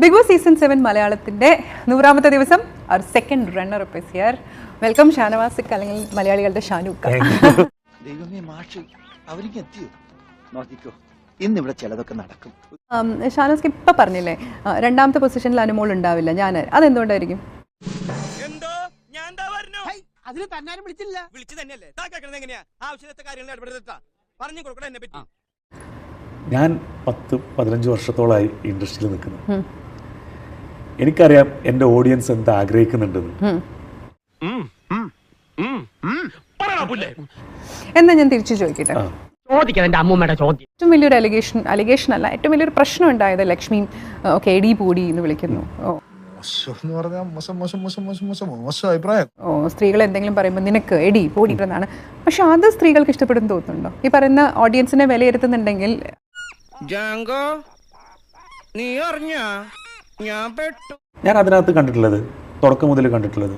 Big boss season 7 മലയാളത്തിന്റെ 100ാമത്തെ ദിവസം അവർ second runner up is here. Welcome ഷാനവാസിക്, അല്ലെങ്കിൽ മലയാളികളുടെ ഷാനൂക്ക. ദൈവമേ മാഷ് അവർക്ക് എത്തിയോ നോക്കിക്കോ, ഇന്നിവിടെ ചിലതൊക്കെ നടക്കും. ഷാനവാസിക്ക് ഇപ്പൊ പറഞ്ഞില്ലേ 2ാമത്തെ പൊസിഷനിൽ അനുമോൾ ഉണ്ടാവില്ല, ഞാൻ അതെന്തുകൊണ്ടായിരിക്കും? ഞാൻ 10-15 വർഷത്തോളമായി ഇൻഡസ്ട്രിയിൽ നിൽക്കുന്നു. എനിക്കറിയാം എൻ്റെ ഓഡിയൻസ് എന്ത് ആഗ്രഹിക്കുന്നുണ്ടെന്ന്. എന്നാ ഞാൻ തിരിച്ചു ചോദിക്കട്ടെ, ഏറ്റവും വലിയൊരു അലിഗേഷൻ അല്ല, ഏറ്റവും വലിയൊരു പ്രശ്നം ഉണ്ടായത് ലക്ഷ്മി ഒക്കെ എടി പൂടി എന്ന് വിളിക്കുന്നു. സ്ത്രീകൾ എന്തെങ്കിലും പറയുമ്പോൾ നിനക്ക് എടി പൂടി എന്നാണ്. പക്ഷെ അത് സ്ത്രീകൾക്ക് ഇഷ്ടപ്പെടുന്നു തോന്നുന്നുണ്ടോ? ഈ പറയുന്ന ഓഡിയൻസിനെ വിലയിരുത്തുന്നുണ്ടെങ്കിൽ ഞാൻ അതിനകത്ത് കണ്ടിട്ടുള്ളത്, തുടക്കം മുതൽ കണ്ടിട്ടുള്ളത്,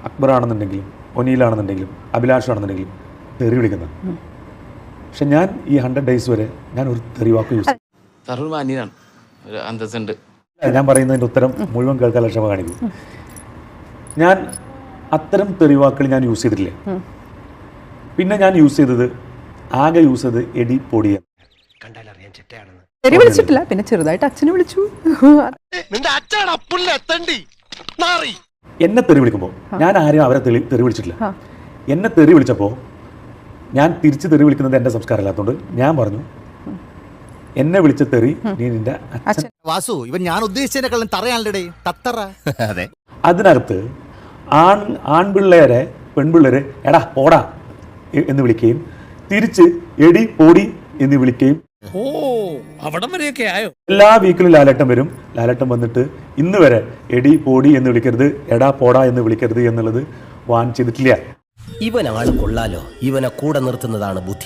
അക്ബർ ആണെന്നുണ്ടെങ്കിലും ഒനീലാണെന്നുണ്ടെങ്കിലും അഭിലാഷാണെന്നുണ്ടെങ്കിലും തെറി വിളിക്കുന്ന. പക്ഷെ ഞാൻ ഈ 100 ഡേയ്സ് വരെ ഞാൻ ഒരു തെറി വാക്ക് യൂസ് ഞാൻ പറയുന്നതിൻ്റെ ഉത്തരം മുഴുവൻ കേൾക്കാൻ ക്ഷമ കാണിക്കും. ഞാൻ അത്തരം തെറിവാക്കുകൾ ഞാൻ യൂസ് ചെയ്തിട്ടില്ല. പിന്നെ ഞാൻ യൂസ് ചെയ്തത് എടി പൊടിയാണ്. തെറി വിളിച്ചിട്ടില്ല, പിന്നെ ചെറുതായിട്ട് അച്ഛനെ വിളിച്ചു. എന്നെ തെറി വിളിക്കുമ്പോൾ ഞാൻ ആരെയും അവരെ തെറി വിളിച്ചിട്ടില്ല. എന്നെ തെറി വിളിച്ചപ്പോൾ ഞാൻ തിരിച്ച് തെറി വിളിക്കുന്നത് എൻ്റെ സംസ്കാരമില്ലാത്തതുകൊണ്ട് ഞാൻ പറഞ്ഞു, എന്നെ വിളിച്ച തെറി നീ നിന്റെ അച്ഛൻ. വാസു, ഇവൻ ഞാൻ ഉദ്ദേശിച്ചതിനെക്കാളും തറയാണല്ലേ തത്തറ. അതിനകത്ത് ആൺപിള്ളേരെ പെൺപിള്ളേരെ എടാ പോടാ എന്ന് വിളിക്കുകയും തിരിച്ച് എടി പോടി എന്ന് വിളിക്കുകയും. എല്ലാ വീക്കിലും ലാലേട്ടൻ വരും. ലാലേട്ടൻ വന്നിട്ട് ഇന്ന് വരെ എടി പോടി എന്ന് വിളിക്കരുത്, എടാ പോടാ എന്ന് വിളിക്കരുത് എന്നുള്ളത് വാൺ ചെയ്തിട്ടില്ല. ഇവനാള് കൊള്ളാലോ, ഇവനെ കൂടെ നിർത്തുന്നതാണ് ബുദ്ധി.